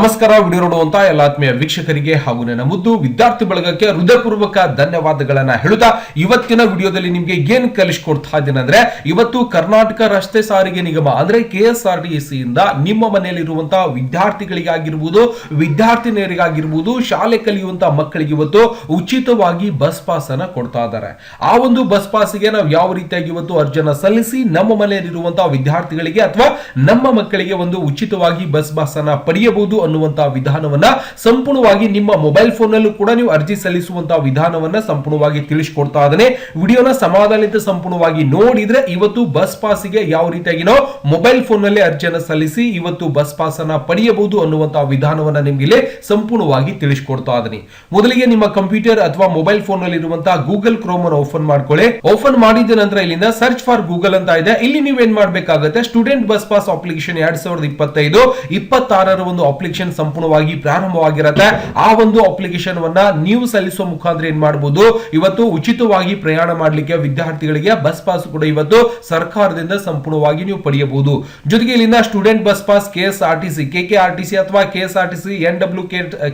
ನಮಸ್ಕಾರ. ವಿಡಿಯೋ ನೋಡುವಂತ ಎಲ್ಲ ಆತ್ಮೀಯ ವೀಕ್ಷಕರಿಗೆ ಹಾಗೂ ನನ್ನ ಮುದ್ದು ವಿದ್ಯಾರ್ಥಿ ಬಳಗಕ್ಕೆ ಹೃದಯಪೂರ್ವಕ ಧನ್ಯವಾದಗಳನ್ನ ಹೇಳುತ್ತಾ ಇವತ್ತಿನ ವಿಡಿಯೋದಲ್ಲಿ ನಿಮಗೆ ಏನ್ ಕಲಿಸಿಕೊಡ್ತಾ ಇದ್ದೇನೆ ಅಂದ್ರೆ, ಇವತ್ತು ಕರ್ನಾಟಕ ರಸ್ತೆ ಸಾರಿಗೆ ನಿಗಮ ಅಂದ್ರೆ KSRTC ಇಂದ ನಿಮ್ಮ ಮನೆಯಲ್ಲಿರುವಂತಹ ವಿದ್ಯಾರ್ಥಿಗಳಿಗಾಗಿರ್ಬೋದು, ವಿದ್ಯಾರ್ಥಿನಿಯರಿಗಾಗಿರ್ಬೋದು, ಶಾಲೆ ಕಲಿಯುವಂತಹ ಮಕ್ಕಳಿಗೆ ಇವತ್ತು ಉಚಿತವಾಗಿ ಬಸ್ ಪಾಸ್ ಅನ್ನ ಕೊಡ್ತಾ ಇದ್ದಾರೆ. ಆ ಒಂದು ಬಸ್ ಪಾಸ್ಗೆ ನಾವು ಯಾವ ರೀತಿಯಾಗಿ ಇವತ್ತು ಅರ್ಜಿಯನ್ನ ಸಲ್ಲಿಸಿ ನಮ್ಮ ಮನೆಯಲ್ಲಿರುವಂತಹ ವಿದ್ಯಾರ್ಥಿಗಳಿಗೆ ಅಥವಾ ನಮ್ಮ ಮಕ್ಕಳಿಗೆ ಒಂದು ಉಚಿತವಾಗಿ ಬಸ್ ಪಾಸ್ ಅನ್ನ ಪಡೆಯಬಹುದು ಅನ್ನುವಂತಹ ವಿಧಾನವನ್ನ ಸಂಪೂರ್ಣವಾಗಿ ನಿಮ್ಮ ಮೊಬೈಲ್ ಫೋನ್ ನಲ್ಲೂ ಕೂಡ ನೀವು ಅರ್ಜಿ ಸಲ್ಲಿಸುವಂತಹ ವಿಧಾನವನ್ನ ಸಂಪೂರ್ಣವಾಗಿ ತಿಳಿಸಿಕೊಡ್ತಾ ಇದ್ದೇನೆ. ವಿಡಿಯೋನ ಸಮಾಧಾನದಿಂದ ಸಂಪೂರ್ಣವಾಗಿ ನೋಡಿದ್ರೆ ಇವತ್ತು ಬಸ್ ಪಾಸ್ ಗೆ ಯಾವ ರೀತಿಯಾಗಿ ನಾವು ಮೊಬೈಲ್ ಫೋನ್ ನಲ್ಲಿ ಅರ್ಜಿಯನ್ನು ಸಲ್ಲಿಸಿ ಇವತ್ತು ಬಸ್ ಪಾಸ್ ಅನ್ನ ಪಡೆಯಬಹುದು ಅನ್ನುವಂತಹ ವಿಧಾನವನ್ನ ನಿಮಗೆ ಇಲ್ಲಿ ಸಂಪೂರ್ಣವಾಗಿ ತಿಳಿಸಿಕೊಡ್ತಾ ಇದ್ದೇನೆ. ಮೊದಲಿಗೆ ನಿಮ್ಮ ಕಂಪ್ಯೂಟರ್ ಅಥವಾ ಮೊಬೈಲ್ ಫೋನ್ ನಲ್ಲಿ ಇರುವಂತಹ ಗೂಗಲ್ ಕ್ರೋಮ್ ಅನ್ನು ಓಪನ್ ಮಾಡ್ಕೊಳ್ಳಿ. ಓಪನ್ ಮಾಡಿದ ನಂತರ ಇಲ್ಲಿಂದ ಸರ್ಚ್ ಫಾರ್ ಗೂಗಲ್ ಅಂತ ಇದೆ. ಇಲ್ಲಿ ನೀವು ಏನ್ ಮಾಡಬೇಕಾಗುತ್ತೆ, ಸ್ಟೂಡೆಂಟ್ ಬಸ್ ಪಾಸ್ ಅಪ್ಲಿಕೇಶನ್ 2025-26 ಒಂದು ಅಪ್ಲಿಕೇಶನ್ ಸಂಪೂರ್ಣವಾಗಿ ಪ್ರಾರಂಭವಾಗಿರುತ್ತೆ. ಆ ಒಂದು ಅಪ್ಲಿಕೇಶನ್ ವನ್ನ ನೀವು ಸಲ್ಲಿಸುವ ಮುಖಾಂತರ ಏನ್ ಮಾಡಬಹುದು, ಇವತ್ತು ಉಚಿತವಾಗಿ ಪ್ರಯಾಣ ಮಾಡಲಿಕ್ಕೆ ವಿದ್ಯಾರ್ಥಿಗಳಿಗೆ ಬಸ್ ಪಾಸ್ ಕೂಡ ಇವತ್ತು ಸರ್ಕಾರದಿಂದ ಸಂಪೂರ್ಣವಾಗಿ ನೀವು ಪಡೆಯಬಹುದು. ಜೊತೆಗೆ ಇಲ್ಲಿಂದ student bus pass KSRTC, KKRTC ಅಥವಾ KSRTC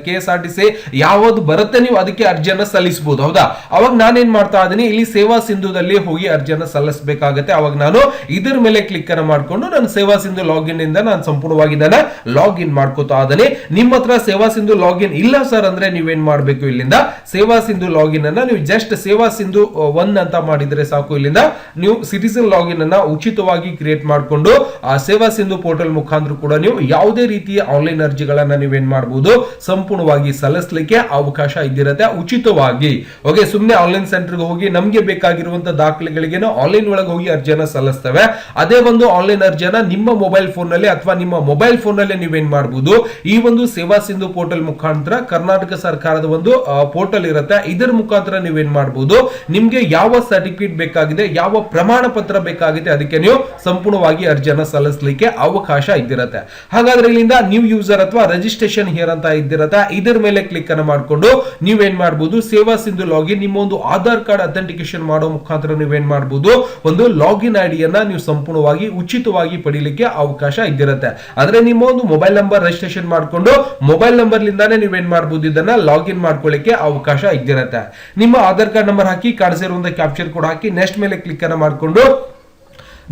KSRTC ಯಾವುದು ಬರುತ್ತೆ ನೀವು ಅದಕ್ಕೆ ಅರ್ಜಿಯನ್ನ ಸಲ್ಲಿಸಬಹುದು. ಹೌದಾ? ಅವಾಗ ನಾನೇನ್ ಮಾಡ್ತಾ ಇದ್ದೀನಿ, ಇಲ್ಲಿ ಸೇವಾ ಸಿಂಧುದಲ್ಲಿ ಹೋಗಿ ಅರ್ಜಿಯನ್ನ ಸಲ್ಲಿಸಬೇಕಾಗುತ್ತೆ. ಅವಾಗ ನಾನು ಇದರ ಮೇಲೆ ಕ್ಲಿಕ್ ಅನ್ನು ಮಾಡಿಕೊಂಡು ನಾನು ಸೇವಾ ಸಿಂಧು ಲಾಗಿನ್ ಇಂದ ನಾನು ಸಂಪೂರ್ಣವಾಗಿ ಇದನ್ನ ಲಾಗಿನ್ ಮಾಡ್ಕೋತಾ ಇದ್ದೇನೆ. ನಿಮ್ಮ ಹತ್ರ ಸೇವಾ ಸಿಂಧು ಲಾಗಿನ್ ಇಲ್ಲ ಸರ್ ಅಂದ್ರೆ ನೀವೇನ್ ಮಾಡಬೇಕು, ಇಲ್ಲಿಂದ ಸೇವಾ ಸಿಂಧು ಲಾಗಿನ್ ಅನ್ನ ನೀವು ಜಸ್ಟ್ ಸೇವಾ ಸಿಂಧು 1 ಅಂತ ಮಾಡಿದ್ರೆ ಸಾಕು. ಇಲ್ಲಿಂದ ನೀವು ಸಿಟಿಸನ್ ಲಾಗಿನ್ ಅನ್ನ ಉಚಿತವಾಗಿ ಕ್ರಿಯೇಟ್ ಮಾಡಿಕೊಂಡು ಆ ಸೇವಾ ಸಿಂಧು ಪೋರ್ಟಲ್ ಮುಖಾಂತರ ಕೂಡ ನೀವು ಯಾವುದೇ ರೀತಿಯ ಆನ್ಲೈನ್ ಅರ್ಜಿಗಳನ್ನ ನೀವೇನ್ ಮಾಡಬಹುದು, ಸಂಪೂರ್ಣವಾಗಿ ಸಲ್ಲಿಸಲಿಕ್ಕೆ ಅವಕಾಶ ಇದ್ದಿರುತ್ತೆ ಉಚಿತವಾಗಿ. ಓಕೆ, ಸುಮ್ಮನೆ ಆನ್ಲೈನ್ ಸೆಂಟರ್ಗೆ ಹೋಗಿ ನಮಗೆ ಬೇಕಾಗಿರುವಂತಹ ದಾಖಲೆಗಳಿಗೆ ನಾವು ಆನ್ಲೈನ್ ಒಳಗೆ ಹೋಗಿ ಅರ್ಜಿಯನ್ನ ಸಲ್ಲಿಸ್ತೇವೆ. ಅದೇ ಒಂದು ಆನ್ಲೈನ್ ಅರ್ಜಿಯನ್ನ ನಿಮ್ಮ ಮೊಬೈಲ್ ಫೋನ್ ನಲ್ಲಿ ಅಥವಾ ನಿಮ್ಮ ಮೊಬೈಲ್ ಫೋನ್ ನಲ್ಲಿ ನೀವೇನ್ ಮಾಡಬಹುದು, ಈ ಒಂದು ಸೇವಾ ಸಿಂಧು ಪೋರ್ಟಲ್ ಮುಖಾಂತರ ಕರ್ನಾಟಕ ಸರ್ಕಾರದ ಒಂದು ಪೋರ್ಟಲ್ ಇರುತ್ತೆ. ಇದರ ಮುಖಾಂತರ ನೀವೇನ್ ಮಾಡಬಹುದು, ನಿಮ್ಗೆ ಯಾವ ಸರ್ಟಿಫಿಕೇಟ್ ಬೇಕಾಗಿದೆ, ಯಾವ ಪ್ರಮಾಣ ಪತ್ರ ಬೇಕಾಗಿದೆ ಅದಕ್ಕೆ ನೀವು ಸಂಪೂರ್ಣವಾಗಿ ಅರ್ಜಿಯನ್ನ ಸಲ್ಲಿಸಲಿಕ್ಕೆ ಅವಕಾಶ ಇದ್ದಿರುತ್ತೆ. ಹಾಗಾದ್ರೆ ಇಲ್ಲಿಂದ ನ್ಯೂ ಯೂಸರ್ ಅಥವಾ ರಿಜಿಸ್ಟ್ರೇಷನ್ ಹಿಯರ್ ಅಂತ ಇದ್ದಿರುತ್ತೆ. ಇದರ ಮೇಲೆ ಕ್ಲಿಕ್ ಅನ್ನು ಮಾಡಿಕೊಂಡು ನೀವೇನ್ ಮಾಡಬಹುದು, ಸೇವಾ ಸಿಂಧು ಲಾಗಿನ್ ನಿಮ್ಮ ಒಂದು ಆಧಾರ್ ಕಾರ್ಡ್ ಅಥೆಂಟಿಕೇಶನ್ ಮಾಡೋ ಮುಖಾಂತರ ನೀವೇನ್ ಮಾಡಬಹುದು, ಒಂದು ಲಾಗಿನ್ ಐಡಿಯನ್ನ ನೀವು ಸಂಪೂರ್ಣವಾಗಿ ಉಚಿತವಾಗಿ ಪಡೆಯಲಿಕ್ಕೆ ಅವಕಾಶ ಇದ್ದಿರುತ್ತೆ. ಅಂದ್ರೆ ನಿಮ್ಮ ಒಂದು ಮೊಬೈಲ್ ನಂಬರ್ ರಿಜಿಸ್ಟ್ರೇಷನ್ ಮಾಡಿಕೊಂಡು ಮೊಬೈಲ್ ನಂಬರ್ ಲಿಂದಾನೆ ನೀವೇನ್ ಮಾಡಬಹುದು, ಇದನ್ನ ಲಾಗಿನ್ ಮಾಡ್ಕೊಳ್ಳಿಕ್ಕೆ ಅವಕಾಶ ಇದ್ದಿರುತ್ತೆ. ನಿಮ್ಮ ಆಧಾರ್ ಕಾರ್ಡ್ ನಂಬರ್ ಹಾಕಿ ಕಾಣಿಸಿರುವಂತಹ ಕ್ಯಾಪ್ಚರ್ ಕೋಡ್ ಹಾಕಿ ನೆಕ್ಸ್ಟ್ ಮೇಲೆ ಕ್ಲಿಕ್ ಅನ್ನು ಮಾಡಿಕೊಂಡು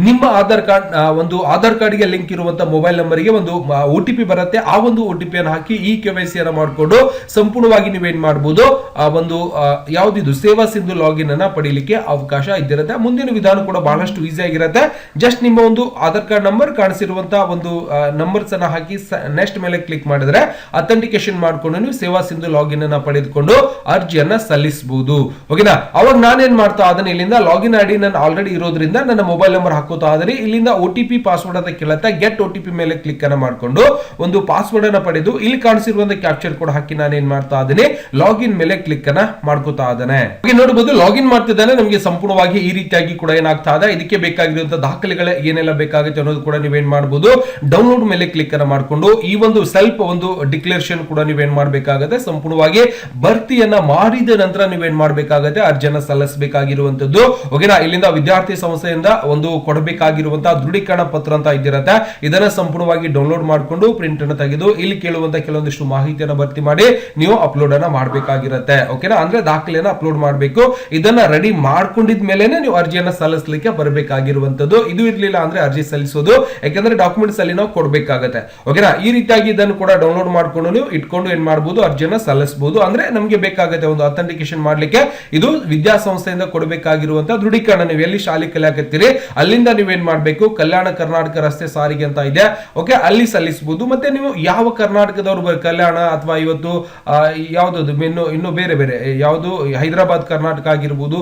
ನಿಮ್ಮ ಆಧಾರ್ ಕಾರ್ಡ್ ಗೆ ಲಿಂಕ್ ಇರುವಂತಹ ಮೊಬೈಲ್ ನಂಬರ್ ಗೆ ಒಂದು OTP ಬರುತ್ತೆ. ಆ ಒಂದು OTP ಅನ್ನು ಹಾಕಿ ಈ KYC ಅನ್ನು ಮಾಡಿಕೊಂಡು ಸಂಪೂರ್ಣವಾಗಿ ನೀವೇನ್ ಮಾಡಬಹುದು, ಒಂದು ಯಾವ್ದಿದು ಸೇವಾ ಸಿಂಧು ಲಾಗಿನ್ ಅನ್ನ ಪಡೆಯಲಿಕ್ಕೆ ಅವಕಾಶ ಇದ್ದಿರುತ್ತೆ. ಮುಂದಿನ ವಿಧಾನ ಕೂಡ ಬಹಳಷ್ಟು ಈಸಿ ಆಗಿರುತ್ತೆ. ಜಸ್ಟ್ ನಿಮ್ಮ ಒಂದು ಆಧಾರ್ ಕಾರ್ಡ್ ನಂಬರ್ ಕಾಣಿಸಿರುವಂತಹ ಒಂದು ನಂಬರ್ಸ್ ಅನ್ನ ಹಾಕಿ ನೆಕ್ಸ್ಟ್ ಮೇಲೆ ಕ್ಲಿಕ್ ಮಾಡಿದ್ರೆ ಅಥೆಂಟಿಕೇಶನ್ ಮಾಡಿಕೊಂಡು ನೀವು ಸೇವಾ ಸಿಂಧು ಲಾಗಿನ್ ಅನ್ನ ಪಡೆದುಕೊಂಡು ಅರ್ಜಿಯನ್ನ ಸಲ್ಲಿಸಬಹುದು. ಓಕೆನಾ? ಅವಾಗ ನಾನೇನ್ ಮಾಡ್ತಾ ಅದನ್ನ ಇಲ್ಲಿಂದ ಲಾಗಿನ್ ಐಡಿ ನಾನು ಆಲ್ರೆಡಿ ಇರೋದ್ರಿಂದ ನನ್ನ ಮೊಬೈಲ್ ನಂಬರ್ ಹಾಕೋತಾ ಇದ್ರೆ ಇಲ್ಲಿಂದ OTP ಪಾಸ್ವರ್ಡ್ ಅಂತ ಕೇಳುತ್ತೆ. ಗೆಟ್ OTP ಮೇಲೆ ಕ್ಲಿಕ್ ಅನ್ನ ಮಾಡಿಕೊಂಡು ಒಂದು ಪಾಸ್ವರ್ಡ್ ಅನ್ನ ಪಡೆದು ಇಲ್ಲಿ ಕಾಣಿಸಿರುವಂತಹ ಕ್ಯಾಪ್ಚರ್ ಕೋಡ್ ಹಾಕಿ ನಾನು ಏನ್ ಮಾಡ್ತಾ ಇದ್ದೀನಿ, ಲಾಗಿನ್ ಮೇಲೆ ಕ್ಲಿಕ್ ಅನ್ನ ಮಾಡ್ಕೋತಾ ಇದ್ದೇನೆ. ನೋಡಬಹುದು ಲಾಗಿನ್ ಮಾಡ್ತಿದ್ದಾನೆ. ನಮಗೆ ಸಂಪೂರ್ಣವಾಗಿ ಈ ರೀತಿಯಾಗಿ ಕೂಡ ಏನಾಗ್ತಾ ಇದೆ, ಇದಕ್ಕೆ ಬೇಕಾಗಿರುವಂತಹ ದಾಖಲೆಗಳ ಏನೆಲ್ಲ ಬೇಕಾಗುತ್ತೆ ಅನ್ನೋದು ಕೂಡ ನೀವೇನ್ ಮಾಡಬಹುದು, ಡೌನ್ಲೋಡ್ ಮೇಲೆ ಕ್ಲಿಕ್ ಅನ್ನ ಮಾಡಿಕೊಂಡು ಈ ಒಂದು ಸೆಲ್ಫ್ ಒಂದು ಡಿಕ್ಲೇರೇಷನ್ ಕೂಡ ನೀವೇನ್ ಮಾಡಬೇಕಾಗುತ್ತೆ, ಸಂಪೂರ್ಣವಾಗಿ ಭರ್ತಿಯನ್ನ ಮಾಡಿದ ನಂತರ ನೀವೇನ್ ಮಾಡಬೇಕಾಗುತ್ತೆ, ಅರ್ಜಿಯನ್ನ ಸಲ್ಲಿಸಬೇಕಾಗಿರುವಂತದ್ದು. ಓಕೆನಾ? ಇಲ್ಲಿಂದ ವಿದ್ಯಾರ್ಥಿ ಸಂಸ್ಥೆಯಿಂದ ಒಂದು ಕೊಡಬೇಕಾಗಿರುವಂತಹ ದೃಢೀಕರಣ ಪತ್ರ ಅಂತ ಇದ್ದಿರುತ್ತೆ. ಇದನ್ನ ಸಂಪೂರ್ಣವಾಗಿ ಡೌನ್ಲೋಡ್ ಮಾಡಿಕೊಂಡು ಪ್ರಿಂಟ್ ಅನ್ನು ತೆಗೆದು ಇಲ್ಲಿ ಕೇಳುವಂತಹ ಕೆಲವೊಂದಿಷ್ಟು ಮಾಹಿತಿಯನ್ನು ಭರ್ತಿ ಮಾಡಿ ನೀವು ಅಪ್ಲೋಡ್ ಅನ್ನ ಮಾಡಬೇಕಾಗಿರುತ್ತೆ. ಓಕೆನಾ? ಅಂದ್ರೆ ದಾಖಲೆಯನ್ನ ಅಪ್ಲೋಡ್ ಮಾಡಬೇಕು. ಇದನ್ನ ರೆಡಿ ಮಾಡ್ಕೊಂಡಿದ ಮೇಲೆನೆ ನೀವು ಅರ್ಜಿಯನ್ನ ಸಲ್ಲಿಸಲಿಕ್ಕೆ ಬರಬೇಕಾಗಿರುವಂತದ್ದು. ಇದು ಇರ್ಲಿಲ್ಲ ಅಂದ್ರೆ ಅರ್ಜಿ ಸಲ್ಲಿಸೋದು, ಯಾಕಂದ್ರೆ ಡಾಕ್ಯುಮೆಂಟ್ಸ್ ಅಲ್ಲಿ ನಾವು ಕೊಡಬೇಕಾಗುತ್ತೆ. ಓಕೆನಾ? ಈ ರೀತಿಯಾಗಿ ಇದನ್ನು ಕೂಡ ಡೌನ್ಲೋಡ್ ಮಾಡ್ಕೊಂಡು ನೀವು ಇಟ್ಕೊಂಡು ಏನ್ ಮಾಡಬಹುದು, ಅರ್ಜಿಯನ್ನ ಸಲ್ಲಿಸಬಹುದು. ಅಂದ್ರೆ ನಮಗೆ ಬೇಕಾಗುತ್ತೆ ಒಂದು ಅಥೆಂಟಿಕೇಶನ್ ಮಾಡ್ಲಿಕ್ಕೆ ಇದು ವಿದ್ಯಾಸಂಸ್ಥೆಯಿಂದ ಕೊಡಬೇಕಾಗಿರುವಂತಹ ದೃಢೀಕರಣ. ನೀವು ಎಲ್ಲಿ ಶಾಲೆ ಕಲಿಯಾಕತ್ತೀರಿ ಅಲ್ಲಿಂದ ನೀವೇನ್ ಮಾಡಬೇಕು, ಕಲ್ಯಾಣ ಕರ್ನಾಟಕ ರಸ್ತೆ ಸಾರಿಗೆ ಅಂತ ಇದೆ. ಓಕೆ, ಅಲ್ಲಿ ಸಲ್ಲಿಸಬಹುದು. ಮತ್ತೆ ನೀವು ಯಾವ ಕರ್ನಾಟಕದವರು ಕಲ್ಯಾಣ ಅಥವಾ ಇವತ್ತು ಯಾವ್ದು ಇನ್ನು ಬೇರೆ ಬೇರೆ ಯಾವುದು ಹೈದರಾಬಾದ್ ಕರ್ನಾಟಕ ಆಗಿರ್ಬೋದು,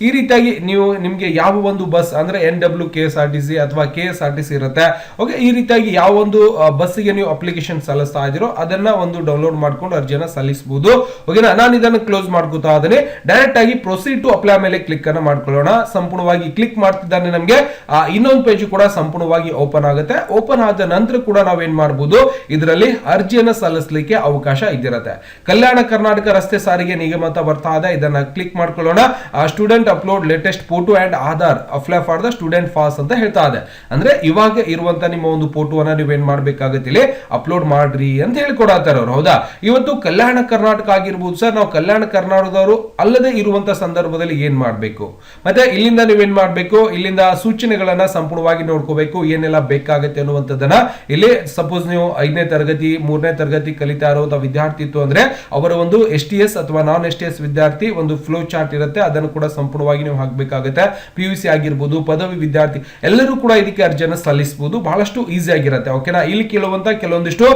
ಈ ರೀತಿಯಾಗಿ ನೀವು ನಿಮ್ಗೆ ಯಾವ ಒಂದು ಬಸ್ ಅಂದ್ರೆ NW KSRTC ಅಥವಾ KSRTC ಇರುತ್ತೆ. ಓಕೆ, ಈ ರೀತಿಯಾಗಿ ಯಾವ ಒಂದು ಬಸ್ಸಿಗೆ ನೀವು ಅಪ್ಲಿಕೇಶನ್ ಸಲ್ಲಿಸ್ತಾ ಇದ್ದೀರೋ ಅದನ್ನ ಒಂದು ಡೌನ್ಲೋಡ್ ಮಾಡ್ಕೊಂಡು ಅರ್ಜಿಯನ್ನ ಸಲ್ಲಿಸಬಹುದು. ಓಕೆನಾ? ನಾನು ಇದನ್ನು ಕ್ಲೋಸ್ ಮಾಡ್ಕೋತಾ ಇದ್ದೇನೆ. ಡೈರೆಕ್ಟ್ ಆಗಿ ಪ್ರೊಸೀಡ್ ಟು ಅಪ್ಲೈ ಮೇಲೆ ಕ್ಲಿಕ್ ಅನ್ನ ಮಾಡ್ಕೊಳ್ಳೋಣ. ಸಂಪೂರ್ಣವಾಗಿ ಕ್ಲಿಕ್ ಮಾಡ್ತಿದ್ದಾನೆ ನಮಗೆ ಇನ್ನೊಂದು ಪೇಜ್ ಕೂಡ ಸಂಪೂರ್ಣವಾಗಿ ಓಪನ್ ಆಗುತ್ತೆ. ಓಪನ್ ಆದ ನಂತರ ಕೂಡ ನಾವೇನ್ ಮಾಡಬಹುದು, ಇದರಲ್ಲಿ ಅರ್ಜಿಯನ್ನ ಸಲ್ಲಿಸಲಿಕ್ಕೆ ಅವಕಾಶ ಇದ್ದಿರುತ್ತೆ. ಕಲ್ಯಾಣ ಕರ್ನಾಟಕ ರಸ್ತೆ ಸಾರಿಗೆ ನಿಗಮ ಅಂತ ಬರ್ತಾ ಇದೆ. ಇದನ್ನ ಕ್ಲಿಕ್ ಮಾಡ್ಕೊಳ್ಳೋಣ. Student upload latest photo and Aadhaar apply for the student pass ಅಂತ ಹೇಳ್ತಾ ಇದೆ. ಅಂದ್ರೆ ಇವಾಗ ಇರುವಂತ ನಿಮ್ಮ ಒಂದು ಫೋಟೋವನ್ನ ನೀವೇನ್ ಮಾಡ್ಬೇಕಾಗತ್ತೆ, ಇಲ್ಲಿ ಅಪ್ಲೋಡ್ ಮಾಡ್ರಿ ಅಂತ ಹೇಳ್ಕೊಡತ್ತಾರ ಅವ್ರು. ಹೌದಾ, ಇವತ್ತು ಕಲ್ಯಾಣ ಕರ್ನಾಟಕ ಆಗಿರ್ಬೋದು ಸರ್, ನಾವು ಕಲ್ಯಾಣ ಕರ್ನಾಟಕದವರು ಅಲ್ಲದೆ ಇರುವಂತ ಸಂದರ್ಭದಲ್ಲಿ ಏನ್ ಮಾಡ್ಬೇಕು, ಮತ್ತೆ ಇಲ್ಲಿಂದ ನೀವೇನ್ ಮಾಡ್ಬೇಕು, ಇಲ್ಲಿಂದ ಸೂಚನೆಗಳನ್ನ ಸಂಪೂರ್ಣವಾಗಿ ನೋಡ್ಕೋಬೇಕು, ಏನೆಲ್ಲ ಬೇಕಾಗತ್ತೆ ಅನ್ನುವಂಥದ್ದನ್ನ. ಇಲ್ಲಿ ಸಪೋಸ್ ನೀವು 5ನೇ ತರಗತಿ 3ನೇ ತರಗತಿ ಕಲಿತಾ ಇರುವಂತಹ ವಿದ್ಯಾರ್ಥಿ ಇತ್ತು ಅಂದ್ರೆ ಅವರ ಒಂದು STS ಅಥವಾ ನಾನ್ STS ವಿದ್ಯಾರ್ಥಿ ಒಂದು ಫ್ಲೋ ಚಾರ್ಟ್ ಇರುತ್ತೆ, ಅದನ್ನು ಕೂಡ ಸಂಪೂರ್ಣವಾಗಿ ನೀವು ಹಾಕಬೇಕಾಗುತ್ತೆ. PUC ಆಗಿರ್ಬೋದು, ಪದವಿ ವಿದ್ಯಾರ್ಥಿ ಎಲ್ಲರೂ ಕೂಡ ಇದಕ್ಕೆ ಅರ್ಜಿಯನ್ನು ಸಲ್ಲಿಸಬಹುದು, ಬಹಳಷ್ಟು ಈಸಿ ಆಗಿರುತ್ತೆ. ಓಕೆನಾ, ಇಲ್ಲಿ ಕೇಳುವಂತ ಕೆಲವೊಂದಿಷ್ಟು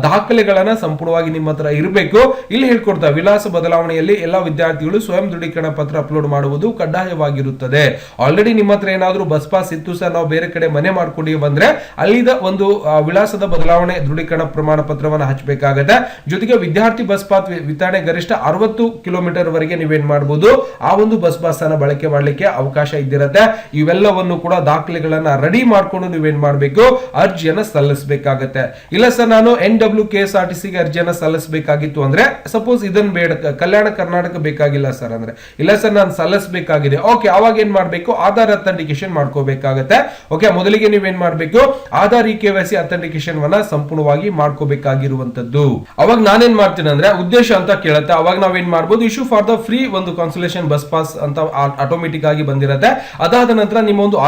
ದಾಖಲೆಗಳನ್ನ ಸಂಪೂರ್ಣವಾಗಿ ನಿಮ್ಮ ಹತ್ರ ಇರಬೇಕು. ಇಲ್ಲಿ ಹೇಳ್ಕೊಡ್ತಾ ವಿಳಾಸ ಬದಲಾವಣೆಯಲ್ಲಿ ಎಲ್ಲಾ ವಿದ್ಯಾರ್ಥಿಗಳು ಸ್ವಯಂ ದೃಢೀಕರಣ ಪತ್ರ ಅಪ್ಲೋಡ್ ಮಾಡುವುದು ಕಡ್ಡಾಯವಾಗಿರುತ್ತದೆ. ಆಲ್ರೆಡಿ ನಿಮ್ಮ ಹತ್ರ ಏನಾದ್ರೂ ಬಸ್ ಪಾಸ್ ಇತ್ತು ಸರ್, ನಾವು ಬೇರೆ ಕಡೆ ಮನೆ ಮಾಡ್ಕೊಂಡು ಬಂದ್ರೆ ಅಲ್ಲಿದ ಒಂದು ವಿಳಾಸದ ಬದಲಾವಣೆ ದೃಢೀಕರಣ ಪ್ರಮಾಣ ಪತ್ರವನ್ನು ಹಚ್ಚಬೇಕಾಗತ್ತೆ. ಜೊತೆಗೆ ವಿದ್ಯಾರ್ಥಿ ಬಸ್ ಪಾಸ್ ವಿತರಣೆ ಗರಿಷ್ಠ 60 ಕಿಲೋಮೀಟರ್ ವರೆಗೆ ನೀವೇನ್ ಮಾಡಬಹುದು, ಆ ಒಂದು ಬಸ್ ಪಾಸ್ ಅನ್ನ ಬಳಕೆ ಮಾಡ್ಲಿಕ್ಕೆ ಅವಕಾಶ ಇದ್ದಿರತ್ತೆ. ಇವೆಲ್ಲವನ್ನು ಕೂಡ ದಾಖಲೆಗಳನ್ನ ರೆಡಿ ಮಾಡ್ಕೊಂಡು ನೀವೇನ್ ಮಾಡ್ಬೇಕು, ಅರ್ಜಿಯನ್ನ ಸಲ್ಲಿಸಬೇಕಾಗತ್ತೆ. ಇಲ್ಲ ಸರ್, ನಾನು NWKSRTC ಗೆ ಅರ್ಜಿಯನ್ನ ಸಲ್ಲಿಸಬೇಕಾಗಿತ್ತು ಅಂದ್ರೆ, ಸಪೋಸ್ ಇದನ್ನ ಬೇಡ, ಕಲ್ಯಾಣ ಕರ್ನಾಟಕ ಬೇಕಾಗಿಲ್ಲ ಸರ್ ಅಂದ್ರೆ, ಇಲ್ಲ ಸರ್ ನಾನು ಸಲ್ಲಿಸಬೇಕಾಗಿದೆ, ಓಕೆ, ಅವಾಗ ಏನ್ ಮಾಡ್ಬೇಕು, ಆಧಾರ್ ಅಥೆಂಟಿಕೇಶನ್ ಮಾಡ್ಕೋಬೇಕಾಗತ್ತೆ. ಓಕೆ, ಮೊದಲಿಗೆ ನೀವೇನ್ ಮಾಡ್ಬೇಕು, ಆಧಾರ್ KYC ಅಥೆಂಟಿಕೇಶನ್ ವನ್ನ ಸಂಪೂರ್ಣವಾಗಿ ಮಾಡ್ಕೋಬೇಕಾಗಿರುವಂತದ್ದು. ಅವಾಗ ನಾನೇನ್ ಮಾಡ್ತೀನಿ ಅಂದ್ರೆ, ಉದ್ದೇಶ ಅಂತ ಕೇಳುತ್ತೆ, ಅವಾಗ ನಾವೇನ್ ಮಾಡ್ಬೋದು, ಇಶ್ಯೂ ಫಾರ್ ದ ಫ್ರೀ ಒಂದು ಕಾನ್ಸಲೇಷನ್ ಬಸ್ ಪಾಸ್ ಅಂತ ಆಟೋಮೆಟಿಕ್ ಆಗಿ ಬಂದಿರುತ್ತೆ. ಅದಾದ ನಂತರ ನಿಮ್ಮ ಒಂದು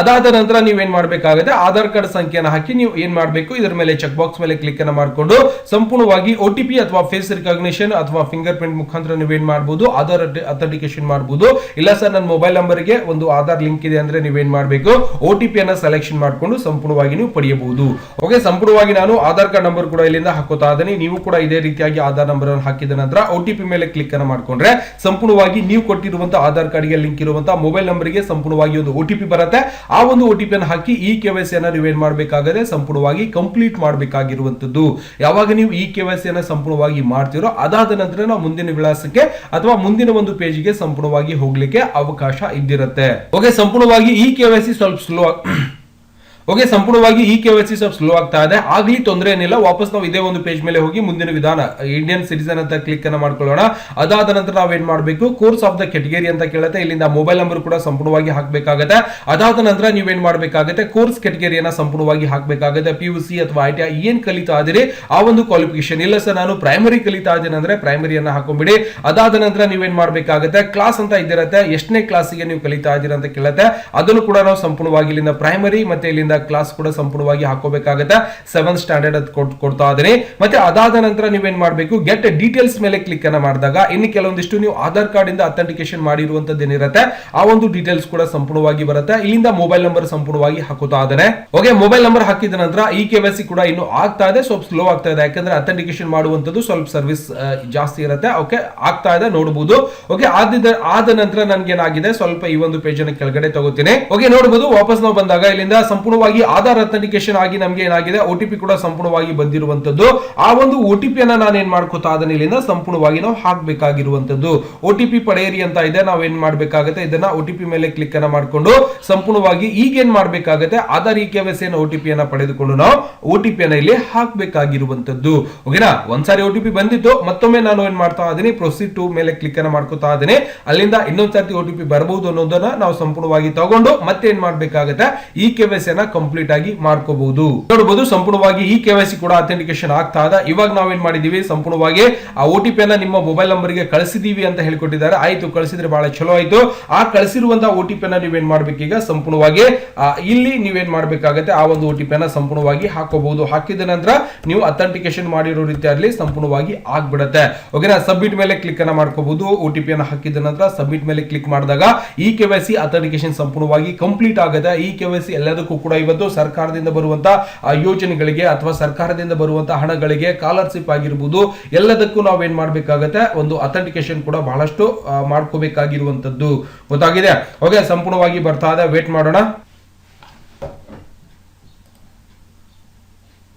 ಅದಾದ ನಂತರ ನೀವೇನ್ ಮಾಡ್ಬೇಕಾಗುತ್ತೆ, ಆಧಾರ್ ಕಾರ್ಡ್ ಸಂಖ್ಯೆಯನ್ನು ಹಾಕಿ ನೀವು ಏನ್ ಮಾಡ್ಬೇಕು, ಇದರ ಮೇಲೆ ಚೆಕ್ ಬಾಕ್ಸ್ ಮೇಲೆ ಕ್ಲಿಕ್ ಅನ್ನು ಮಾಡಿಕೊಂಡು ಸಂಪೂರ್ಣವಾಗಿ OTP ಅಥವಾ ಫೇಸ್ ರಿಕಗ್ನಿಷನ್ ಅಥವಾ ಫಿಂಗರ್ ಪ್ರಿಂಟ್ ಮುಖಾಂತರ ನೀವೇನ್ ಮಾಡಬಹುದು, ಆಧಾರ್ ಅಥೆಂಟಿಕೇಶನ್ ಮಾಡಬಹುದು. ಇಲ್ಲ ಸರ್, ನನ್ನ ಮೊಬೈಲ್ ನಂಬರ್ಗೆ ಒಂದು ಆಧಾರ್ ಲಿಂಕ್ ಇದೆ ಅಂದ್ರೆ ನೀವೇನ್ ಮಾಡಬೇಕು, OTP ಅನ್ನ ಸೆಲೆಕ್ಷನ್ ಮಾಡಿಕೊಂಡು ಸಂಪೂರ್ಣವಾಗಿ ನೀವು ಪಡೆಯಬಹುದು. ಓಕೆ, ಸಂಪೂರ್ಣವಾಗಿ ನಾನು ಆಧಾರ್ ಕಾರ್ಡ್ ನಂಬರ್ ಕೂಡ ಇಲ್ಲಿಂದ ಹಾಕೋತಾ ಇದ್ದೀನಿ. ನೀವು ಕೂಡ ಇದೇ ರೀತಿಯಾಗಿ ಆಧಾರ್ ನಂಬರ್ ಅನ್ನು ಹಾಕಿದ ನಂತರ OTP ಮೇಲೆ ಕ್ಲಿಕ್ ಅನ್ನು ಮಾಡ್ಕೊಂಡ್ರೆ ಸಂಪೂರ್ಣವಾಗಿ ನೀವು ಕೊಟ್ಟಿರುವಂತಹ ಆಧಾರ್ ಕಾರ್ಡ್ ಗೆ ಲಿಂಕ್ ಇರುವಂತಹ ಮೊಬೈಲ್ ನಂಬರ್ಗೆ ಸಂಪೂರ್ಣವಾಗಿ ಒಂದು OTP ಬರುತ್ತೆ. ಆ ಒಂದು OTP ಅನ್ನು ಹಾಕಿ ಈ KYC ಅನ್ನು ನೀವೇನ್ ಮಾಡಬೇಕಾಗಿದೆ, ಸಂಪೂರ್ಣವಾಗಿ ಕಂಪ್ಲೀಟ್ ಮಾಡಬೇಕಾಗಿರುವಂತದ್ದು. ಯಾವಾಗ ನೀವು ಈ KYC ಅನ್ನು ಸಂಪೂರ್ಣವಾಗಿ ಮಾಡ್ತಿರೋ, ಅದಾದ ನಂತರ ನಾವು ಮುಂದಿನ ವಿಳಾಸಕ್ಕೆ ಅಥವಾ ಮುಂದಿನ ಒಂದು ಪೇಜ್ಗೆ ಸಂಪೂರ್ಣವಾಗಿ ಹೋಗ್ಲಿಕ್ಕೆ ಅವಕಾಶ ಇದ್ದಿರುತ್ತೆ. ಓಕೆ, ಸಂಪೂರ್ಣವಾಗಿ ಈ KYC ಸ್ವಲ್ಪ ಸ್ಲೋ ಓಕೆ, ಸಂಪೂರ್ಣವಾಗಿ ಈ KYC ಸ್ವಲ್ಪ ಸ್ಲೋ ಆಗ್ತಾ ಇದೆ, ಆಗ್ಲಿ ತೊಂದರೆ ಏನಿಲ್ಲ. ವಾಪಸ್ ನಾವು ಇದೇ ಒಂದು ಪೇಜ್ ಮೇಲೆ ಹೋಗಿ ಮುಂದಿನ ವಿಧಾನ ಇಂಡಿಯನ್ ಸಿಟಿಸನ್ ಅಂತ ಕ್ಲಿಕ್ ಅನ್ನ ಮಾಡ್ಕೊಳ್ಳೋಣ. ಅದಾದ ನಂತರ ನಾವೇನ್ ಮಾಡಬೇಕು, ಕೋರ್ಸ್ ಆಫ್ ದ ಕೆಟಗರಿ ಅಂತ ಕೇಳುತ್ತೆ, ಇಲ್ಲಿಂದ ಮೊಬೈಲ್ ನಂಬರ್ ಕೂಡ ಸಂಪೂರ್ಣವಾಗಿ ಹಾಕಬೇಕಾಗುತ್ತೆ. ಅದಾದ ನಂತರ ನೀವೇನ್ ಮಾಡಬೇಕಾಗುತ್ತೆ, ಕೋರ್ಸ್ ಕೆಟಗರಿಯನ್ನ ಸಂಪೂರ್ಣವಾಗಿ ಹಾಕಬೇಕಾಗುತ್ತೆ. PUC ಅಥವಾ ITI ಏನ್ ಕಲಿತಾ ಇದ್ದೀರಿ ಆ ಒಂದು ಕ್ವಾಲಿಫಿಕೇಶನ್. ಇಲ್ಲ ಸರ್, ನಾನು ಪ್ರೈಮರಿ ಕಲಿತಾ ಇದ್ದೀನಿ ಅಂದ್ರೆ ಪ್ರೈಮರಿಯನ್ನ ಹಾಕೊಂಡ್ಬಿಡಿ. ಅದಾದ ನಂತರ ನೀವೇನ್ ಮಾಡಬೇಕಾಗುತ್ತೆ, ಕ್ಲಾಸ್ ಅಂತ ಇದ್ದಿರುತ್ತೆ, ಎಷ್ಟನೇ ಕ್ಲಾಸಿಗೆ ನೀವು ಕಲಿತಾ ಇದ್ದೀರಾ ಅಂತ ಕೇಳುತ್ತೆ, ಅದನ್ನು ಕೂಡ ನಾವು ಸಂಪೂರ್ಣವಾಗಿ ಇಲ್ಲಿಂದ ಪ್ರೈಮರಿ ಮತ್ತೆ ಇಲ್ಲಿಂದ ಕ್ಲಾಸ್ ಕೂಡ ಸಂಪೂರ್ಣವಾಗಿ ಹಾಕೋಬೇಕಾಗುತ್ತೆ. 7th ಸ್ಟ್ಯಾಂಡರ್ಡ್ ಅದು ಕೊಡ್ತಾ ಇದೀನಿ. ಮತ್ತೆ ಅದಾದ ನಂತರ ನೀವೇನ್ ಮಾಡಬೇಕು, ಗೆಟ್ ಡೀಟೇಲ್ಸ್ ಮೇಲೆ ಕ್ಲಿಕ್ ಅನ್ನ ಮಾಡಿದಾಗ ಇನ್ನು ಕೆಲವೊಂದಿಷ್ಟು ನೀವು ಆಧಾರ್ ಕಾರ್ಡ್ ಇಂದ ಅಥೆಂಟಿಕೇಶನ್ ಮಾಡಿರುವಂತದ್ದು ಏನಿರುತ್ತೆ ಆ ಒಂದು ಡೀಟೇಲ್ಸ್ ಕೂಡ ಸಂಪೂರ್ಣವಾಗಿ ಬರುತ್ತೆ. ಇಲ್ಲಿಂದ ಮೊಬೈಲ್ ನಂಬರ್ ಸಂಪೂರ್ಣವಾಗಿ ಹಾಕುತ್ತಾ ಇದ್ದಾನೆ. ಓಕೆ, ಮೊಬೈಲ್ ನಂಬರ್ ಹಾಕಿದ ನಂತರ ಈ KYC ಕೂಡ ಇನ್ನು ಆಗ್ತಾ ಇದೆ, ಸ್ವಲ್ಪ ಸ್ಲೋ ಆಗ್ತಾ ಇದೆ, ಯಾಕಂದ್ರೆ ಅಥೆಂಟಿಕೇಶನ್ ಮಾಡುವಂತದ್ದು ಸ್ವಲ್ಪ ಸರ್ವಿಸ್ ಜಾಸ್ತಿ ಇರುತ್ತೆ. ಓಕೆ, ಆಗ್ತಾ ಇದೆ, ನೋಡಬಹುದು. ಓಕೆ, ಆದ ನಂತರ ನನ್ಗೆ ಏನಾಗಿದೆ, ಸ್ವಲ್ಪ ಈ ಒಂದು ಪೇಜ್ ಅನ್ನು ಕೆಳಗಡೆ ತಗೋತೀನಿ. ಓಕೆ, ನೋಡಬಹುದು. ವಾಪಸ್ ನಾವು ಬಂದಾಗ ಇಲ್ಲಿಂದ ಸಂಪೂರ್ಣವಾಗಿ ಆಧಾರ್ ಅಥೆಂಟಿಕೇಶನ್ ಆಗಿ ನಮಗೆ ಏನಾಗಿದೆ, OTP ಕೂಡ ಸಂಪೂರ್ಣವಾಗಿ ಬಂದಿರುವಂತದ್ದು. ಆ ಒಂದು OTP ಅನ್ನ ನಾನು ಏನ್ ಮಾಡ್ಕೋತಾ ಅದನ್ನ ಇಲ್ಲಿಂದ ಸಂಪೂರ್ಣವಾಗಿ ನಾವು ಹಾಕಬೇಕಾಗಿರುವಂತದ್ದು. OTP ಪಡೆಯಿರಿ ಅಂತ ಇದೆ, ನಾವ್ ಏನ್ ಮಾಡ್ಬೇಕಾಗುತ್ತೆ, ಇದನ್ನ OTP ಮೇಲೆ ಕ್ಲಿಕ್ ಅನ್ನ ಮಾಡ್ಕೊಂಡು ಸಂಪೂರ್ಣವಾಗಿ ಈಗ ಏನ್ ಮಾಡ್ಬೇಕಾಗುತ್ತೆ, ಆಧಾರ್ KYC OTP ಅನ್ನ ಪಡೆದುಕೊಂಡು ನಾವು OTP ಅನ್ನ ಇಲ್ಲಿ ಹಾಕಬೇಕಾಗಿರುವಂತದ್ದು. ಓಕೆನಾ, ಒಂದ್ಸಾರಿ OTP ಬಂದಿತ್ತು, ಮತ್ತೊಮ್ಮೆ ನಾನು ಏನ್ ಮಾಡ್ತಾ ಇದೀನಿ, ಪ್ರೊಸೀಡ್ ಟು ಮೇಲೆ ಕ್ಲಿಕ್ ಅನ್ನ ಮಾಡ್ಕೋತಾ ಇದೀನಿ. ಅಲ್ಲಿಂದ ಇನ್ನೊಂದ್ಸರ್ತಿ OTP ಬರಬಹುದು ಅನ್ನೋದನ್ನ ನಾವು ಸಂಪೂರ್ಣವಾಗಿ ತಗೊಂಡು ಮತ್ತೆ ಏನ್ ಮಾಡ್ಬೇಕಾಗುತ್ತೆ, ಈ KYC ಅನ್ನ ಕಂಪ್ಲೀಟ್ ಆಗಿ ಮಾಡ್ಕೋಬಹುದು. ನೋಡಬಹುದು, ಸಂಪೂರ್ಣವಾಗಿ ಈ KYC ಕೂಡ ಅಥೆಂಟಿಕೇಶನ್ ಆಗ್ತಾ ಇದೆ. ಇವಾಗ ನಾವೇನ್ ಮಾಡಿದೀವಿ, ಸಂಪೂರ್ಣವಾಗಿ ಆ OTP ಅನ್ನ ನಿಮ್ಮ ಮೊಬೈಲ್ ನಂಬರ್ ಗೆ ಕಳಿಸಿದೀವಿ ಅಂತ ಹೇಳ್ಕೊಟ್ಟಿದ್ದಾರೆ. ಆಯ್ತು, ಕಳಿಸಿದ್ರೆ ಬಹಳ ಚಲೋ ಆಯ್ತು. ಆ ಕಳಿಸಿರುವಂತಹ OTP ಅನ್ನ ನೀವೇನ್ ಮಾಡ್ಬೇಕೀಗ, ಸಂಪೂರ್ಣವಾಗಿ ಇಲ್ಲಿ ನೀವೇನ್ ಮಾಡ್ಬೇಕಾಗುತ್ತೆ, ಆ ಒಂದು OTP ಅನ್ನ ಸಂಪೂರ್ಣವಾಗಿ ಹಾಕೋಬಹುದು. ಹಾಕಿದ ನಂತರ ನೀವು ಅಥೆಂಟಿಕೇಶನ್ ಮಾಡಿರೋ ರೀತಿಯಲ್ಲಿ ಸಂಪೂರ್ಣವಾಗಿ ಆಗ್ಬಿಡುತ್ತೆ. ಓಕೆನಾ, ಸಬ್ಮಿಟ್ ಮೇಲೆ ಕ್ಲಿಕ್ ಅನ್ನ ಮಾಡ್ಕೋಬಹುದು. OTP ಅನ್ನ ಹಾಕಿದ ನಂತರ ಸಬ್ಮಿಟ್ ಮೇಲೆ ಕ್ಲಿಕ್ ಮಾಡಿದಾಗ ಈ KYC ಅಥೆಂಟಿಕೇಶನ್ ಸಂಪೂರ್ಣವಾಗಿ ಕಂಪ್ಲೀಟ್ ಆಗುತ್ತೆ. ಈ KYC ಎಲ್ಲದಕ್ಕೂ ಕೂಡ ಇವತ್ತು ಸರ್ಕಾರದಿಂದ ಬರುವಂತಹ ಯೋಜನೆಗಳಿಗೆ ಅಥವಾ ಸರ್ಕಾರದಿಂದ ಬರುವಂತಹ ಹಣಗಳಿಗೆ, ಸ್ಕಾಲರ್ಶಿಪ್ ಆಗಿರಬಹುದು, ಎಲ್ಲದಕ್ಕೂ ನಾವೇನ್ ಮಾಡ್ಬೇಕಾಗತ್ತೆ, ಒಂದು ಅಥೆಂಟಿಕೇಶನ್ ಕೂಡ ಬಹಳಷ್ಟು ಮಾಡ್ಕೋಬೇಕಾಗಿರುವಂತದ್ದು. ಗೊತ್ತಾಗಿದೆ? ಓಕೆ, ಸಂಪೂರ್ಣವಾಗಿ ಬರ್ತಾ ಇದೆ, ವೇಟ್ ಮಾಡೋಣ.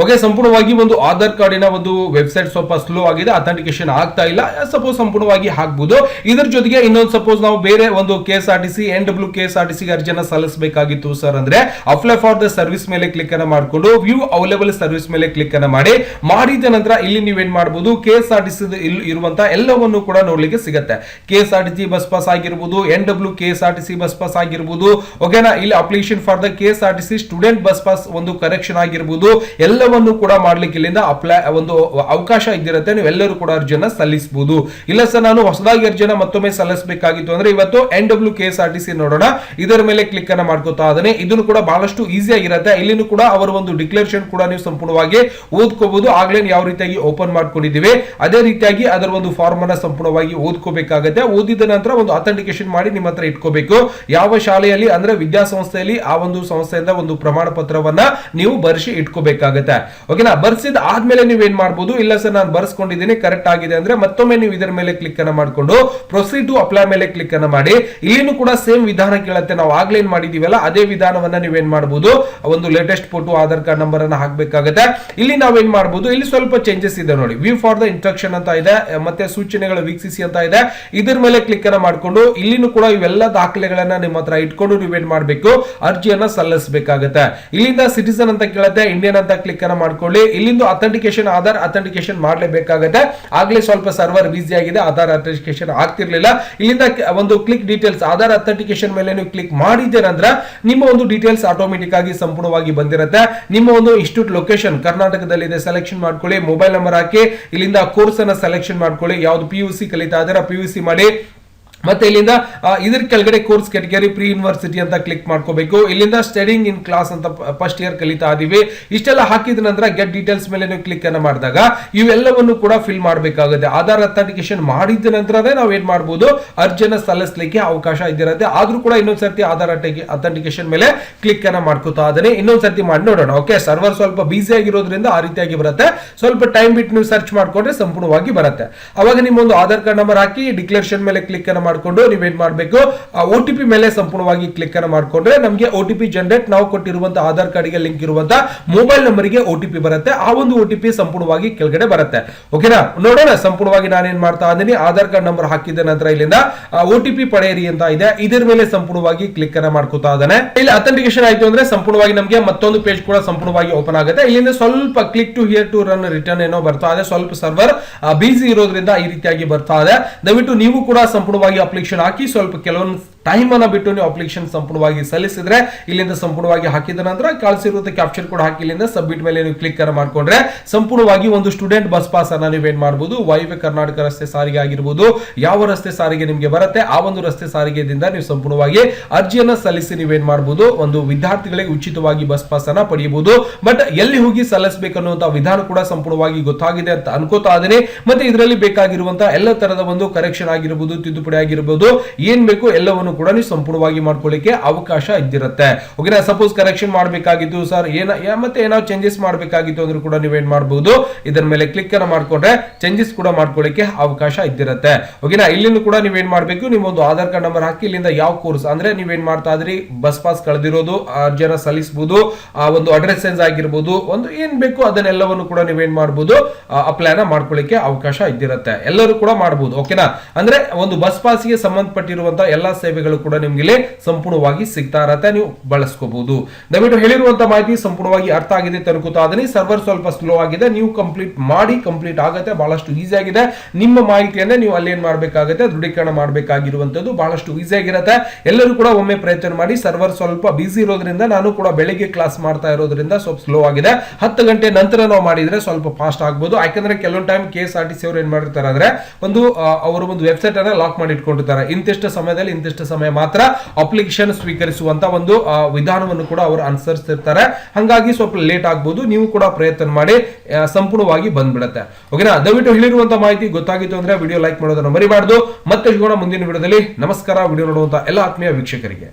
ಓಕೆ, ಸಂಪೂರ್ಣವಾಗಿ ಒಂದು ಆಧಾರ್ ಕಾರ್ಡಿನ ಒಂದು ವೆಬ್ಸೈಟ್ ಸ್ವಲ್ಪ ಸ್ಲೋ ಆಗಿದೆ, ಅಥೆಂಟಿಕೇಶನ್ ಆಗ್ತಾ ಇಲ್ಲ. ಸಪೋಸ್ ಸಂಪೂರ್ಣವಾಗಿ ಹಾಕ್ಬಹುದು. ಇದರ ಜೊತೆಗೆ ಇನ್ನೊಂದು ಸಪೋಸ್ ನಾವು ಬೇರೆ ಒಂದು KSRTC NW KSRTC ಅರ್ಜಿಯನ್ನ ಸಲ್ಲಿಸಬೇಕಾಗಿತ್ತು ಸರ್ ಅಂದ್ರೆ ಅಪ್ಲೈ ಫಾರ್ ದ ಸರ್ವಿಸ್ ಮೇಲೆ ಕ್ಲಿಕ್ ಅನ್ನ ಮಾಡಿಕೊಂಡು ವ್ಯೂ ಅವೈಲೇಬಲ್ ಸರ್ವಿಸ್ ಮೇಲೆ ಕ್ಲಿಕ್ ಅನ್ನ ಮಾಡಿದ ನಂತರ ಇಲ್ಲಿ ನೀವೇನ್ ಮಾಡಬಹುದು, KSRTC ಇರುವಂತ ಎಲ್ಲವನ್ನು ಕೂಡ ನೋಡ್ಲಿಕ್ಕೆ ಸಿಗುತ್ತೆ. KSRTC ಬಸ್ ಪಾಸ್ ಆಗಿರಬಹುದು, NW KSRTC ಬಸ್ ಪಾಸ್ ಆಗಿರಬಹುದು. ಓಕೆನಾ, ಇಲ್ಲಿ application for the KSRTC student bus pass ಒಂದು ಕರೆಕ್ಷನ್ ಆಗಿರಬಹುದು. ಎಲ್ಲವನ್ನು ಕೂಡ ಮಾಡ್ಲಿಕ್ಕೆ ಇಲ್ಲಿಂದ ಅಪ್ಲೈ ಒಂದು ಅವಕಾಶ ಇದ್ದಿರುತ್ತೆ. ನೀವು ಎಲ್ಲರೂ ಕೂಡ ಅರ್ಜಿಯನ್ನ ಸಲ್ಲಿಸಬಹುದು. ಇಲ್ಲ ಸರ್ ನಾನು ಹೊಸದಾಗಿ ಅರ್ಜಿಯನ್ನ ಮತ್ತೊಮ್ಮೆ ಸಲ್ಲಿಸಬೇಕಾಗಿತ್ತು ಅಂದ್ರೆ ಇವತ್ತು NW KSRTC ನೋಡೋಣ. ಇದರ ಮೇಲೆ ಕ್ಲಿಕ್ ಅನ್ನ ಮಾಡ್ಕೋತಾ ಇದ್ದಾನೆ. ಇದನ್ನು ಕೂಡ ಬಹಳಷ್ಟು ಈಸಿ ಆಗಿರುತ್ತೆ. ಇಲ್ಲಿನೂ ಕೂಡ ಅವರ ಒಂದು ಡಿಕ್ಲರೇಷನ್ ಕೂಡ ನೀವು ಸಂಪೂರ್ಣವಾಗಿ ಓದ್ಕೋಬಹುದು. ಆಗ್ಲೇ ಯಾವ ರೀತಿಯಾಗಿ ಓಪನ್ ಮಾಡ್ಕೊಂಡಿದ್ದೀವಿ ಅದೇ ರೀತಿಯಾಗಿ ಅದರ ಒಂದು ಫಾರ್ಮ್ ಅನ್ನ ಸಂಪೂರ್ಣವಾಗಿ ಓದ್ಕೋಬೇಕಾಗುತ್ತೆ. ಓದಿದ ನಂತರ ಒಂದು ಅಥೆಂಟಿಕೇಶನ್ ಮಾಡಿ ನಿಮ್ಮ ಹತ್ರ ಇಟ್ಕೋಬೇಕು. ಯಾವ ಶಾಲೆಯಲ್ಲಿ ಅಂದ್ರೆ ವಿದ್ಯಾಸಂಸ್ಥೆಯಲ್ಲಿ ಆ ಒಂದು ಸಂಸ್ಥೆಯಿಂದ ಒಂದು ಪ್ರಮಾಣ ಪತ್ರವನ್ನ ನೀವು ಬರೆಸಿ ಇಟ್ಕೋಬೇಕಾಗುತ್ತೆ. ಓಕೆನಾ, ಬರ್ಸಿದ ಆದ್ಮೇಲೆ ನೀವೇನ್ ಮಾಡಬಹುದು, ಇಲ್ಲ ಸರ್ ನಾನು ಬರ್ಸ್ಕೊಂಡಿದ್ದೀನಿ ಕರೆಕ್ಟ್ ಆಗಿದೆ ಅಂದ್ರೆ ಮತ್ತೊಮ್ಮೆ ನೀವು ಇದರ ಮೇಲೆ ಕ್ಲಿಕ್ ಅನ್ನ ಮಾಡಿಕೊಂಡು ಪ್ರೊಸೀಡ್ ಟು ಅಪ್ಲೈ ಮೇಲೆ ಕ್ಲಿಕ್ ಅನ್ನ ಮಾಡಿ. ಇಲ್ಲಿನೂ ಕೂಡ ಸೇಮ್ ವಿಧಾನ ಕೇಳುತ್ತೆ. ನಾವು ಆಗ್ಲೇ ಏನ್ ಮಾಡಿದೀವಲ್ಲ ಅದೇ ವಿಧಾನವನ್ನ ನೀವೇನ್ ಮಾಡಬಹುದು, ಒಂದು latest photo Aadhaar card number ಅನ್ನ ಹಾಕಬೇಕಾಗುತ್ತೆ. ಇಲ್ಲಿ ನಾವೇನ್ ಮಾಡಬಹುದು, ಇಲ್ಲಿ ಸ್ವಲ್ಪ ಚೇಂಜಸ್ ಇದೆ ನೋಡಿ. ವ್ಯೂ ಫಾರ್ ದ ಇನ್ಸ್ಟ್ರಕ್ಷನ್ ಅಂತ ಇದೆ, ಮತ್ತೆ ಸೂಚನೆಗಳು ವೀಕ್ಷಿಸಿ ಅಂತ ಇದೆ. ಇದರ ಮೇಲೆ ಕ್ಲಿಕ್ ಅನ್ನ ಮಾಡಿಕೊಂಡು ಇಲ್ಲಿನೂ ಕೂಡ ಇವೆಲ್ಲ ದಾಖಲೆಗಳನ್ನ ನಿಮ್ಮ ಹತ್ರ ಇಟ್ಕೊಂಡು ನೀವೇನ್ ಮಾಡಬೇಕು, ಅರ್ಜಿಯನ್ನ ಸಲ್ಲಿಸಬೇಕಾಗುತ್ತೆ. ಇಲ್ಲಿಂದ ಸಿಟಿಸನ್ ಅಂತ ಕೇಳುತ್ತೆ, ಇಂಡಿಯನ್ ಅಂತ ಕ್ಲಿಕ್ ಅನ್ನ ಮಾಡ್ಕೊಳ್ಳಿ. ಇಲ್ಲಿಂದ ಅಥೆಂಟಿಕೇಶನ್ ಆಧಾರ್ ಅಥೆಂಟಿಕೇಶನ್ ಮಾಡಲೇಬೇಕಾಗುತ್ತೆ. ಆಗ್ಲೇ ಸ್ವಲ್ಪ ಸರ್ವರ್ ಬಿಸಿ ಆಗಿದೆ, ಆಧಾರ್ ಅಥೆಂಟಿಕೇಶನ್ ಆಗ್ತಿರ್ಲಿಲ್ಲ. ಇಲ್ಲಿಂದ ಒಂದು ಕ್ಲಿಕ್ ಡೀಟೇಲ್ಸ್ ಆಧಾರ್ ಅಥೆಂಟಿಕೇಶನ್ ಮೇಲೆ ನೀವು ಕ್ಲಿಕ್ ಮಾಡಿದ್ದೀರ ಅಂದ್ರೆ ನಿಮ್ಮ ಒಂದು ಡೀಟೇಲ್ಸ್ ಆಟೋಮೆಟಿಕ್ ಆಗಿ ಸಂಪೂರ್ಣವಾಗಿ ಬಂದಿರುತ್ತೆ. ನಿಮ್ಮ ಒಂದು ಇನ್ಸ್ಟಿಟ್ಯೂಟ್ ಲೊಕೇಶನ್ ಕರ್ನಾಟಕದಲ್ಲಿ ಇದೆ, ಸೆಲೆಕ್ಷನ್ ಮಾಡ್ಕೊಳ್ಳಿ. ಮೊಬೈಲ್ ನಂಬರ್ ಹಾಕಿ ಇಲ್ಲಿಂದ ಕೋರ್ಸ್ ಅನ್ನ ಸೆಲೆಕ್ಷನ್ ಮಾಡ್ಕೊಳ್ಳಿ. ಯಾವ್ದು PUC ಕಲಿತಾ ಇದ್ದಾರೆ PUC ಮಾಡಿ. ಮತ್ತೆ ಇಲ್ಲಿಂದ ಇದರ ಕೆಳಗಡೆ ಕೋರ್ಸ್ ಕ್ಯಾಟಗರಿ ಪ್ರೀ ಯೂನಿವರ್ಸಿಟಿ ಅಂತ ಕ್ಲಿಕ್ ಮಾಡ್ಕೋಬೇಕು. ಇಲ್ಲಿಂದ ಸ್ಟಡಿಂಗ್ ಇನ್ ಕ್ಲಾಸ್ ಅಂತ ಫಸ್ಟ್ ಇಯರ್ ಕಲಿತಾ ಇದೀವಿ. ಇಷ್ಟೆಲ್ಲ ಹಾಕಿದ ನಂತರ ಗೆಟ್ ಡೀಟೇಲ್ಸ್ ಮೇಲೆ ನೀವು ಕ್ಲಿಕ್ ಅನ್ನ ಮಾಡಿದಾಗ ಇವೆಲ್ಲವನ್ನು ಕೂಡ ಫಿಲ್ ಮಾಡಬೇಕಾಗುತ್ತೆ. ಆಧಾರ್ ಅಥೆಂಟಿಕೇಶನ್ ಮಾಡಿದ ನಂತರನೇ ನಾವು ಏನ್ ಮಾಡಬಹುದು, ಅರ್ಜಿಯನ್ನ ಸಲ್ಲಿಸಲಿಕ್ಕೆ ಅವಕಾಶ ಇದಿರುತ್ತೆ. ಆದ್ರೂ ಕೂಡ ಇನ್ನೊಂದ್ಸರ್ತಿ ಆಧಾರ್ ಅಥೆಂಟಿಕೇಶನ್ ಮೇಲೆ ಕ್ಲಿಕ್ ಅನ್ನ ಮಾಡ್ಕೋತಾ ಇದ್ದೇನೆ. ಇನ್ನೊಂದ್ಸರ್ತಿ ಮಾಡಿ ನೋಡೋಣ. ಓಕೆ, ಸರ್ವರ್ ಸ್ವಲ್ಪ ಬಿಸಿ ಆಗಿರೋದ್ರಿಂದ ಆ ರೀತಿಯಾಗಿ ಬರುತ್ತೆ. ಸ್ವಲ್ಪ ಟೈಮ್ ಬಿಟ್ಟು ನೀವು ಸರ್ಚ್ ಮಾಡ್ಕೊಂಡ್ರೆ ಸಂಪೂರ್ಣವಾಗಿ ಬರುತ್ತೆ. ಅವಾಗ ನಿಮ್ಮ ಒಂದು ಆಧಾರ್ ಕಾರ್ಡ್ ನಂಬರ್ ಹಾಕಿ ಡಿಕ್ಲರೇಷನ್ ಮೇಲೆ ಕ್ಲಿಕ್ ಅನ್ನ ಮಾಡ್ಕೊಂಡು ನೀವೇನ್ ಮಾಡಬೇಕು, OTP ಮೇಲೆ ಸಂಪೂರ್ಣವಾಗಿ ಕ್ಲಿಕ್ ಅನ್ನ ಮಾಡ್ಕೊಂಡ್ರೆ ನಮಗೆ OTP ಜನರೇಟ್ ನಾವು ಕೊಟ್ಟಿರುವಂತಹ ಆಧಾರ್ ಕಾರ್ಡ್ ಗೆ ಲಿಂಕ್ ಇರುವಂತಹ ಮೊಬೈಲ್ ನಂಬರ್ ಗೆ OTP ಬರುತ್ತೆ. ಆ ಒಂದು OTP ಸಂಪೂರ್ಣವಾಗಿ ಕೆಳಗಡೆ ಬರುತ್ತೆ. ಓಕೆನಾ, ನೋಡೋಣ. ಸಂಪೂರ್ಣವಾಗಿ ನಾನೇನ್ ಮಾಡ್ತಾ ಇದ್ದೀನಿ, ಆಧಾರ್ ಕಾರ್ಡ್ ನಂಬರ್ ಹಾಕಿದ ನಂತರ ಇಲ್ಲಿಂದ OTP ಪಡೆಯಿರಿ ಅಂತ ಇದೆ. ಇದರ ಮೇಲೆ ಸಂಪೂರ್ಣವಾಗಿ ಕ್ಲಿಕ್ ಅನ್ನ ಮಾಡ್ಕೋತಾ ಇದ್ದಾನೆ. ಇಲ್ಲಿ ಅಥೆಂಟಿಕೇಶನ್ ಆಯ್ತು ಅಂದ್ರೆ ಸಂಪೂರ್ಣವಾಗಿ ನಮಗೆ ಮತ್ತೊಂದು ಪೇಜ್ ಕೂಡ ಸಂಪೂರ್ಣವಾಗಿ ಓಪನ್ ಆಗುತ್ತೆ. ಇಲ್ಲಿಂದ ಸ್ವಲ್ಪ click to here to run return ಏನೋ ಬರ್ತಾ ಇದೆ. ಸ್ವಲ್ಪ ಸರ್ವರ್ ಬಿಸಿ ಇರೋದ್ರಿಂದ ಈ ರೀತಿಯಾಗಿ ಬರ್ತಾ ಇದೆ. ದಯವಿಟ್ಟು ನೀವು ಕೂಡ ಸಂಪೂರ್ಣವಾಗಿ ಅಪ್ಲಿಕೇಶನ್ ಹಾಕಿ ಸ್ವಲ್ಪ ಕೆಲವೊಂದು ಟೈಮ್ ಅನ್ನ ಬಿಟ್ಟು ನೀವು ಅಪ್ಲಿಕೇಶನ್ ಸಂಪೂರ್ಣವಾಗಿ ಸಲ್ಲಿಸಿದ್ರೆ ಇಲ್ಲಿಂದ ಸಂಪೂರ್ಣವಾಗಿ ಹಾಕಿದ ನಂತರ ಕಳಿಸಿರುವಂತ ಕ್ಯಾಪ್ಚರ್ ಕೋಡ್ ಹಾಕಿ ಇಲ್ಲಿಂದ ಸಬ್ಮಿಟ್ ಮೇಲೆ ನೀವು ಕ್ಲಿಕ್ ಅನ್ನ ಮಾಡ್ಕೊಂಡ್ರೆ ಸಂಪೂರ್ಣವಾಗಿ ಒಂದು ಸ್ಟೂಡೆಂಟ್ ಬಸ್ ಪಾಸ್ ಅನ್ನ ನೀವೇನ್ ಮಾಡಬಹುದು. ವಾಯುವ್ಯ ಕರ್ನಾಟಕ ರಸ್ತೆ ಸಾರಿಗೆ ಆಗಿರಬಹುದು, ಯಾವ ರಸ್ತೆ ಸಾರಿಗೆ ನಿಮಗೆ ಬರುತ್ತೆ ಆ ಒಂದು ರಸ್ತೆ ಸಾರಿಗೆದಿಂದ ನೀವು ಸಂಪೂರ್ಣವಾಗಿ ಅರ್ಜಿಯನ್ನ ಸಲ್ಲಿಸಿ ನೀವೇನ್ ಮಾಡಬಹುದು, ಒಂದು ವಿದ್ಯಾರ್ಥಿಗಳಿಗೆ ಉಚಿತವಾಗಿ ಬಸ್ ಪಾಸ್ ಅನ್ನ ಪಡೆಯಬಹುದು. ಬಟ್ ಎಲ್ಲಿ ಹೋಗಿ ಸಲ್ಲಿಸಬೇಕನ್ನುವಂತ ವಿಧಾನ ಕೂಡ ಸಂಪೂರ್ಣವಾಗಿ ಗೊತ್ತಾಗಿದೆ ಅಂತ ಅನ್ಕೋತಾ ಇದ್ದೀನಿ. ಮತ್ತೆ ಇದರಲ್ಲಿ ಬೇಕಾಗಿರುವಂತಹ ಎಲ್ಲ ತರದ ಒಂದು ಕರೆಕ್ಷನ್ ಆಗಿರಬಹುದು, ತಿದ್ದುಪಡಿ ಆಗಿರಬಹುದು, ಏನ್ ಬೇಕು ಎಲ್ಲವನ್ನು ಕೂಡ ನೀವು ಸಂಪೂರ್ಣವಾಗಿ ಮಾಡ್ಕೊಳ್ಳಿಕ್ಕೆ ಅವಕಾಶ ಇದ್ದಿರುತ್ತೆ. ಓಕೆನಾ, ಸಪೋಸ್ ಕರೆಕ್ಷನ್ ಮಾಡಬೇಕಾಗಿತ್ತು ಸರ್ ಮತ್ತೆ ಏನಾದ್ರು ಚೇಂಜಸ್ ಮಾಡಬೇಕಾಗಿತ್ತು ಅಂದ್ರೂ ಕೂಡ ನೀವೇನ್ ಮಾಡಬಹುದು, ಇದರ ಮೇಲೆ ಕ್ಲಿಕ್ ಅನ್ನ ಮಾಡ್ಕೊಂಡ್ರೆ ಚೇಂಜಸ್ ಕೂಡ ಮಾಡ್ಕೊಳ್ಳಿಕ್ಕೆ ಅವಕಾಶ ಇದ್ದಿರುತ್ತೆ. ಓಕೆನಾ, ಇಲ್ಲಿನೂ ಕೂಡ ನೀವೇನ್ ಮಾಡಬೇಕು, ನಿಮ್ಮ ಒಂದು ಆಧಾರ್ ಕಾರ್ಡ್ ನಂಬರ್ ಹಾಕಿ ಇಲ್ಲಿಂದ ಯಾವ ಕೋರ್ಸ್ ಅಂದ್ರೆ ನೀವೇನ್ ಮಾಡ್ತಾ ಇದ್ರಿ, ಬಸ್ ಪಾಸ್ ಕಳೆದಿರೋದು ಅರ್ಜಿಯನ್ನ ಸಲ್ಲಿಸಬಹುದು, ಆ ಒಂದು ಅಡ್ರೆಸ್ ಚೇಂಜ್ ಆಗಿರಬಹುದು, ಒಂದು ಏನ್ ಬೇಕು ಅದನ್ನೆಲ್ಲವನ್ನು ಕೂಡ ನೀವೇನ್ ಮಾಡಬಹುದು, ಅಪ್ಲೈನ ಮಾಡ್ಕೊಳ್ಳಿಕ್ಕೆ ಅವಕಾಶ ಇದ್ದಿರುತ್ತೆ. ಎಲ್ಲರೂ ಕೂಡ ಮಾಡಬಹುದು. ಓಕೆನಾ, ಅಂದ್ರೆ ಒಂದು ಬಸ್ ಪಾಸ್ಗೆ ಸಂಬಂಧಪಟ್ಟಿರುವಂತಹ ಎಲ್ಲಾ ಸೇವೆಗಳು ಕೂಡ ನಿಮ್ಗೆ ಸಂಪೂರ್ಣವಾಗಿ ಸಿಗ್ತಾ ಇರತ್ತೆ, ನೀವು ಬಳಸ್ಕೋಬಹುದು. ದಯವಿಟ್ಟು ಹೇಳಿರುವಂತಹ ಮಾಹಿತಿ ಸಂಪೂರ್ಣವಾಗಿ ಅರ್ಥ ಆಗಿದೆ ಅನ್ಕೋತಾ ಇದೀನಿ. ಸರ್ವರ್ ಸ್ವಲ್ಪ ಸ್ಲೋ ಆಗಿದೆ, ನೀವು ಕಂಪ್ಲೀಟ್ ಆಗುತ್ತೆ. ಬಹಳಷ್ಟು ಈಸಿ ಆಗಿದೆ. ನಿಮ್ಮ ಮಾಹಿತಿಯನ್ನ ನೀವು ಅಲ್ಲಿ ಏನ್ ಮಾಡಬೇಕಾಗುತ್ತೆ, ದೃಢೀಕರಣ ಮಾಡಬೇಕಾಗಿರುವಂತದ್ದು ಬಹಳಷ್ಟು ಈಸಿ ಆಗಿರುತ್ತೆ. ಎಲ್ಲರೂ ಕೂಡ ಒಮ್ಮೆ ಪ್ರಯತ್ನ ಮಾಡಿ. ಸರ್ವರ್ ಸ್ವಲ್ಪ ಬಿಸಿ ಇರೋದ್ರಿಂದ ನಾನು ಕೂಡ ಬೆಳಿಗ್ಗೆ ಕ್ಲಾಸ್ ಮಾಡ್ತಾ ಇರೋದ್ರಿಂದ ಸ್ವಲ್ಪ ಸ್ಲೋ ಆಗಿದೆ. 10 ಗಂಟೆ ನಂತರ ನಾವು ಮಾಡಿದ್ರೆ ಸ್ವಲ್ಪ ಫಾಸ್ಟ್ ಆಗ್ಬಹುದು. ಯಾಕಂದ್ರೆ ಕೆಲವೊಂದು ಟೈಮ್ KSRTC ಅವರು ಏನ್ ಮಾಡಿರ್ತಾರೆ ಅಂದ್ರೆ ಅವರು ಒಂದು ವೆಬ್ಸೈಟ್ ಅನ್ನ ಲಾಕ್ ಮಾಡಿ ಇಟ್ಕೊಂಡಿರ್ತಾರೆ. ಇಂತಿಷ್ಟು ಸಮಯದಲ್ಲಿ ಇಂತಿಷ್ಟು ಸಮಯ ಮಾತ್ರ ಅಪ್ಲಿಕೇಶನ್ ಸ್ವೀಕರಿಸುವಂತ ಒಂದು ವಿಧಾನವನ್ನು ಕೂಡ ಅವರು ಅನುಸರಿಸ್ತಿರ್ತಾರೆ. ಹಾಗಾಗಿ ಸ್ವಲ್ಪ ಲೇಟ್ ಆಗ್ಬಹುದು. ನೀವು ಕೂಡ ಪ್ರಯತ್ನ ಮಾಡಿ, ಸಂಪೂರ್ಣವಾಗಿ ಬಂದ್ಬಿಡುತ್ತೆ. ಓಕೆನಾ, ದಯವಿಟ್ಟು ಹೇಳಿರುವಂತಹ ಮಾಹಿತಿ ಗೊತ್ತಾಗಿತ್ತು ಅಂದ್ರೆ ವಿಡಿಯೋ ಲೈಕ್ ಮಾಡೋದನ್ನ ಮರಿಬಾರ್ದು. ಮತ್ತೆ ಸಿಗೋಣ ಮುಂದಿನ ವಿಡಿಯೋದಲ್ಲಿ. ನಮಸ್ಕಾರ. ವಿಡಿಯೋ ನೋಡುವಂತ ಎಲ್ಲ ಆತ್ಮೀಯ ವೀಕ್ಷಕರಿಗೆ.